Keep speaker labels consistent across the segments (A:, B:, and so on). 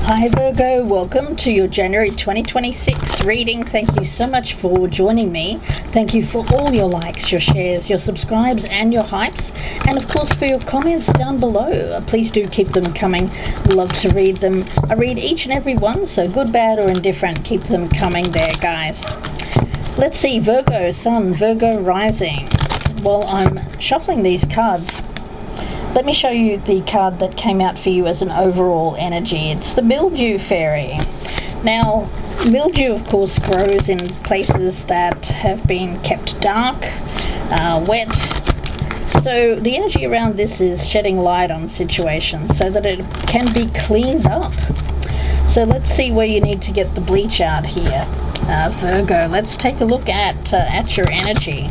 A: Hi Virgo, welcome to your January 2026 reading. Thank you so much for joining me. Thank you for all your likes, your shares, your subscribes and your hypes, and of course for your comments down below. Please do keep them coming. Love to read them. I read each and every one, so good, bad or indifferent, keep them coming there, guys. Let's see, Virgo Sun, Virgo Rising. While I'm shuffling these cards, let me show you the card that came out for you as an overall energy. It's the Mildew Fairy. Now, mildew, of course, grows in places that have been kept dark, wet. So the energy around this is shedding light on situations so that it can be cleaned up. So let's see where you need to get the bleach out here. Virgo, let's take a look at your energy.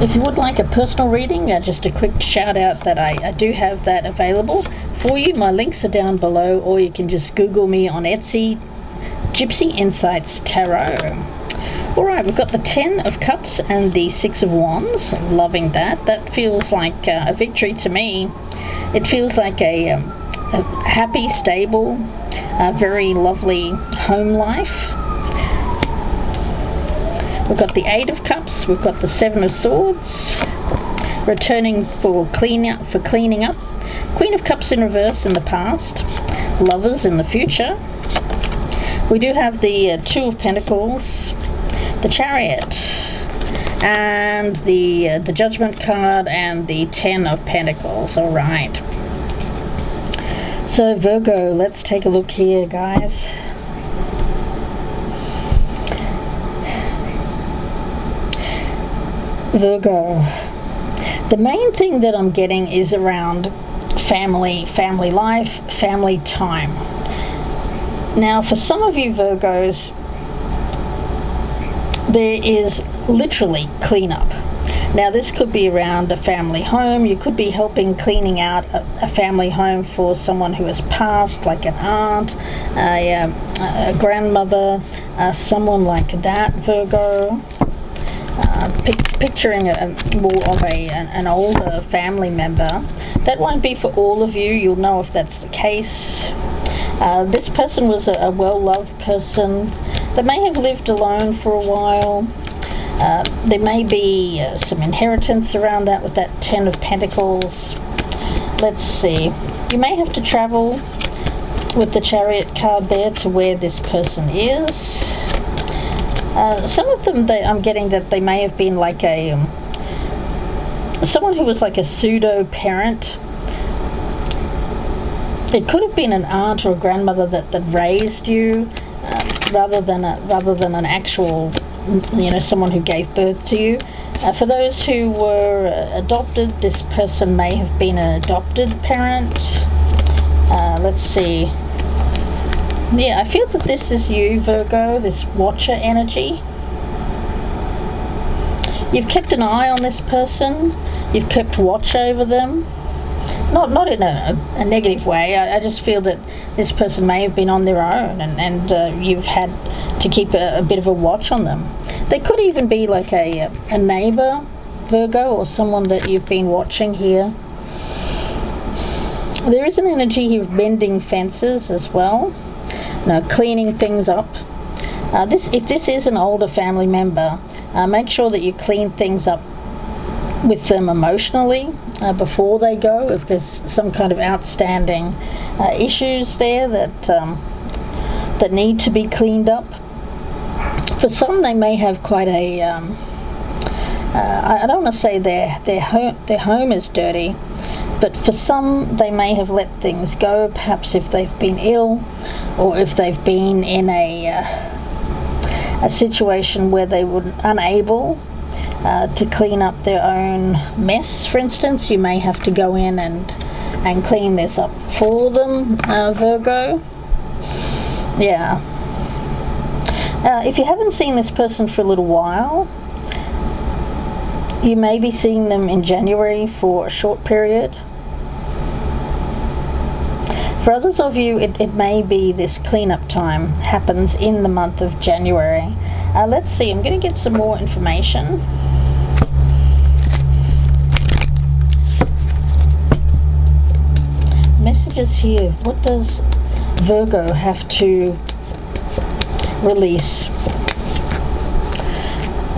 A: If you would like a personal reading, just a quick shout out that I do have that available for you. My links are down below, or you can just Google me on Etsy, Gypsy Insights Tarot. Alright, we've got the 10 of Cups and the 6 of Wands. Loving that. That feels like a victory to me. It feels like a happy, stable, very lovely home life. We've got the 8 of Cups, we've got the 7 of Swords, returning for cleaning up, Queen of Cups in reverse in the past, Lovers in the future. We do have the 2 of Pentacles, the Chariot, and the Judgment card, and the 10 of Pentacles. All right. So Virgo, let's take a look here, guys. Virgo, the main thing that I'm getting is around family life, family time. Now, for some of you Virgos, there is literally cleanup. Now, this could be around a family home. You could be helping cleaning out a family home for someone who has passed, like an aunt, a grandmother, someone like that, Virgo. Picturing more of an older family member. That won't be for all of you. You'll know if that's the case. This person was a well-loved person. They may have lived alone for a while. There may be some inheritance around that with that 10 of Pentacles. Let's see. You may have to travel with the Chariot card there to where this person is. Some of them, I'm getting that they may have been like someone who was like a pseudo parent. It could have been an aunt or a grandmother that raised you, rather than an actual, someone who gave birth to you. For those who were adopted, this person may have been an adopted parent. Let's see. Yeah, I feel that this is you, Virgo, this watcher energy. You've kept an eye on this person. You've kept watch over them. Not in a negative way. I just feel that this person may have been on their own, and you've had to keep a bit of a watch on them. They could even be like a neighbor, Virgo, or someone that you've been watching here. There is an energy here of mending fences as well. Cleaning things up. If this is an older family member, make sure that you clean things up with them emotionally before they go. If there's some kind of outstanding issues there that need to be cleaned up. For some, they may have quite a I don't want to say their home is dirty, but for some, they may have let things go, perhaps if they've been ill, or if they've been in a situation where they were unable to clean up their own mess, for instance. You may have to go in and clean this up for them, Virgo. Yeah. If you haven't seen this person for a little while, you may be seeing them in January for a short period. For others of you, it may be this cleanup time happens in the month of January. Let's see, I'm going to get some more information. messages here. What does Virgo have to release?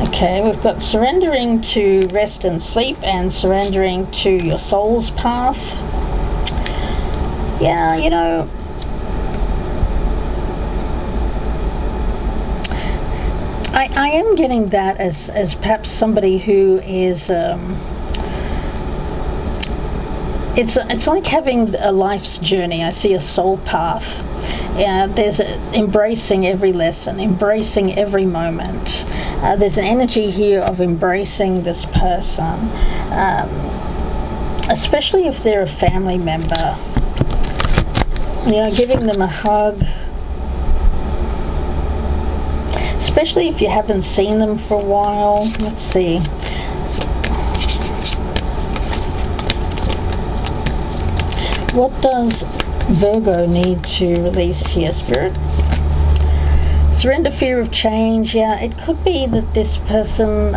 A: Okay, we've got surrendering to rest and sleep and surrendering to your soul's path. Yeah, you know, I am getting that as perhaps somebody who is it's like having a life's journey. I see a soul path. Yeah, there's embracing every lesson, embracing every moment. There's an energy here of embracing this person, especially if they're a family member. You know, giving them a hug, especially if you haven't seen them for a while. Let's see. What does Virgo need to release here, Spirit? Surrender fear of change. Yeah, it could be that this person,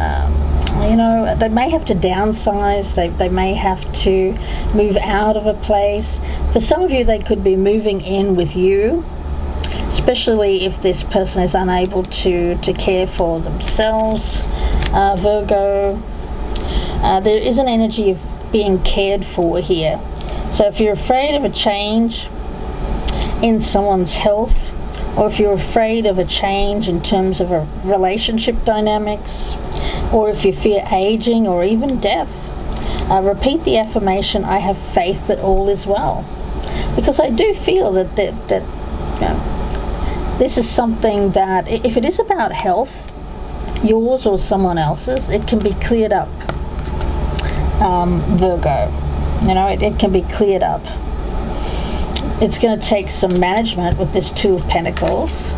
A: you know, they may have to downsize. They may have to move out of a place. For some of you, they could be moving in with you, especially if this person is unable to care for themselves. Virgo, there is an energy of being cared for here. So if you're afraid of a change in someone's health, or if you're afraid of a change in terms of a relationship dynamics, or if you fear aging or even death, repeat the affirmation, I have faith that all is well. Because I do feel that you know, this is something that, if it is about health, yours or someone else's, it can be cleared up, Virgo. You know, it can be cleared up. It's going to take some management with this Two of Pentacles.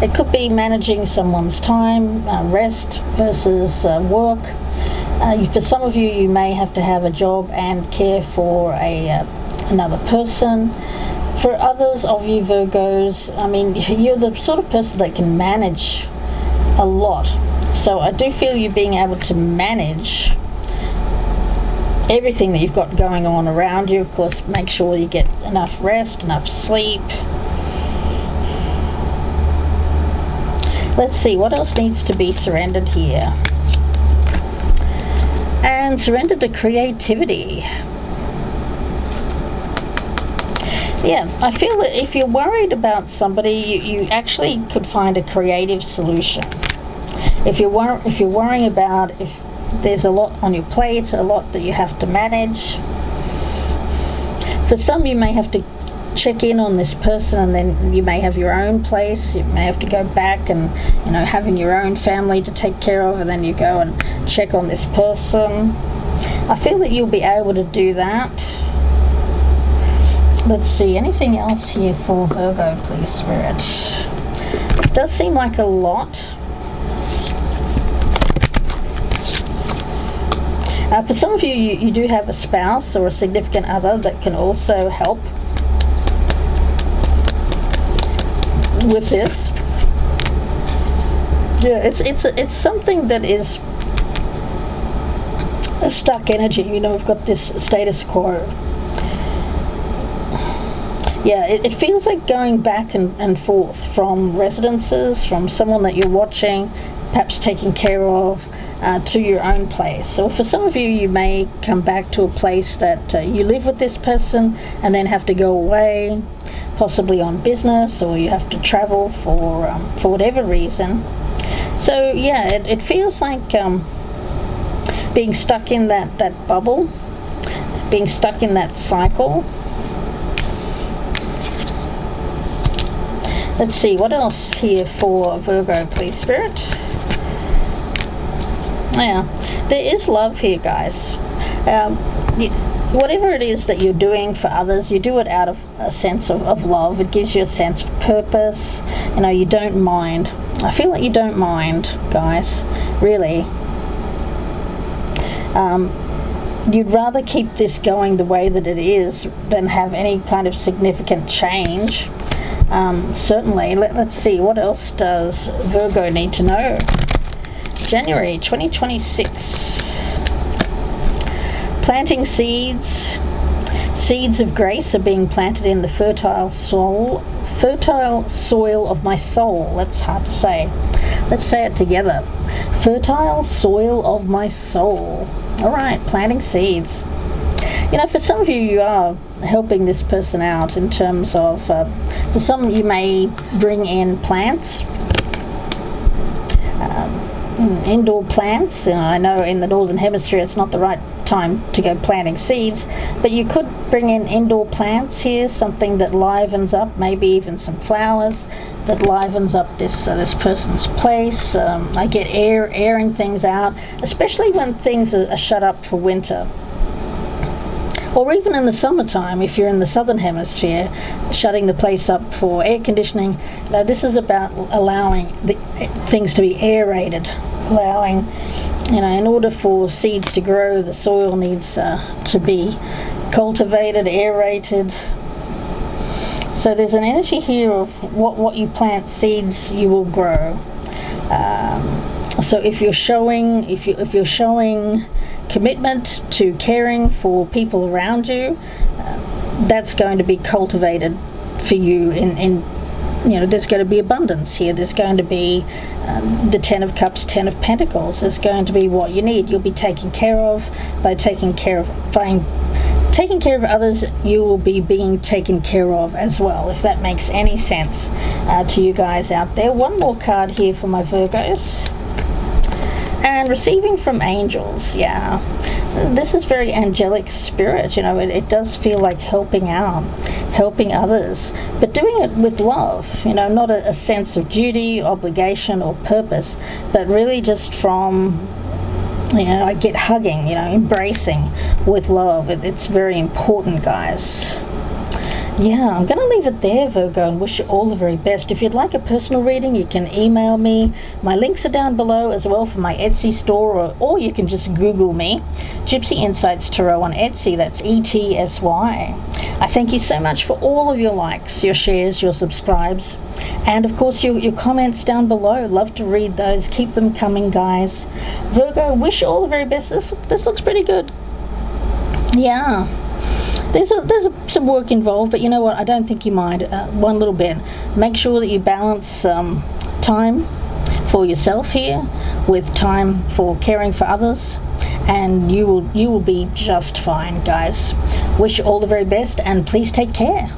A: It could be managing someone's time, rest versus work. For some of you, you may have to have a job and care for another person. For others of you Virgos, I mean, you're the sort of person that can manage a lot. So I do feel you being able to manage everything that you've got going on around you. Of course, make sure you get enough rest, enough sleep. Let's see, what else needs to be surrendered here? And surrender to creativity. Yeah, I feel that if you're worried about somebody, you actually could find a creative solution. If you're worrying about if there's a lot on your plate, a lot that you have to manage. For some, you may have to check in on this person, and then you may have your own place. You may have to go back and, you know, having your own family to take care of, and then you go and check on this person. I feel that you'll be able to do that. Let's see, anything else here for Virgo, please, Spirit? It does seem like a lot. For some of you, you do have a spouse or a significant other that can also help with this. Yeah, it's something that is a stuck energy. You know, we've got this status quo. Yeah, it feels like going back and forth from residences, from someone that you're watching, perhaps taking care of, to your own place. So for some of you, you may come back to a place that you live with this person and then have to go away, possibly on business, or you have to travel for whatever reason. So yeah, it feels like being stuck in that bubble, being stuck in that cycle. Let's see, what else here for Virgo, please, Spirit? Yeah, there is love here, guys. Whatever it is that you're doing for others, you do it out of a sense of love. It gives you a sense of purpose. You know, you don't mind. I feel like you don't mind, guys, really. You'd rather keep this going the way that it is than have any kind of significant change. Certainly. Let's see, what else does Virgo need to know? January 2026. Planting seeds Seeds of grace are being planted in the fertile soil of my soul. That's hard to say. Let's say it together. Fertile soil of my soul. All right, planting seeds. You know, for some of you, you are helping this person out in terms of, for some, you may bring in plants, indoor plants. I know in the Northern Hemisphere it's not the right time to go planting seeds, but you could bring in indoor plants here, something that livens up, maybe even some flowers that livens up this person's place. I get airing things out, especially when things are shut up for winter. Or even in the summertime, if you're in the southern hemisphere, shutting the place up for air conditioning. You know, this is about allowing things to be aerated, allowing, you know, in order for seeds to grow, the soil needs to be cultivated, aerated. So there's an energy here of what you plant seeds, you will grow. So if you're showing commitment to caring for people around you, that's going to be cultivated for you in you know, there's going to be abundance here. There's going to be the 10 of Cups, 10 of Pentacles. There's going to be what you need. You'll be taken care of by taking care of others. You will be being taken care of as well, if that makes any sense to you guys out there. One more card here for my Virgos. And receiving from angels, yeah. This is very angelic spirit, you know, it does feel like helping out, helping others, but doing it with love, you know, not a sense of duty, obligation, or purpose, but really just from, you know, I get hugging, you know, embracing with love. It's very important, guys. Yeah, I'm going to leave it there, Virgo, and wish you all the very best. If you'd like a personal reading, you can email me. My links are down below as well for my Etsy store, or you can just Google me, Gypsy Insights Tarot on Etsy. That's ETSY. I thank you so much for all of your likes, your shares, your subscribes, and of course your comments down below. Love to read those. Keep them coming, guys. Virgo, wish you all the very best. This looks pretty good. Yeah. There's some work involved, but you know what? I don't think you mind one little bit. Make sure that you balance time for yourself here with time for caring for others, and you will be just fine, guys. Wish you all the very best, and please take care.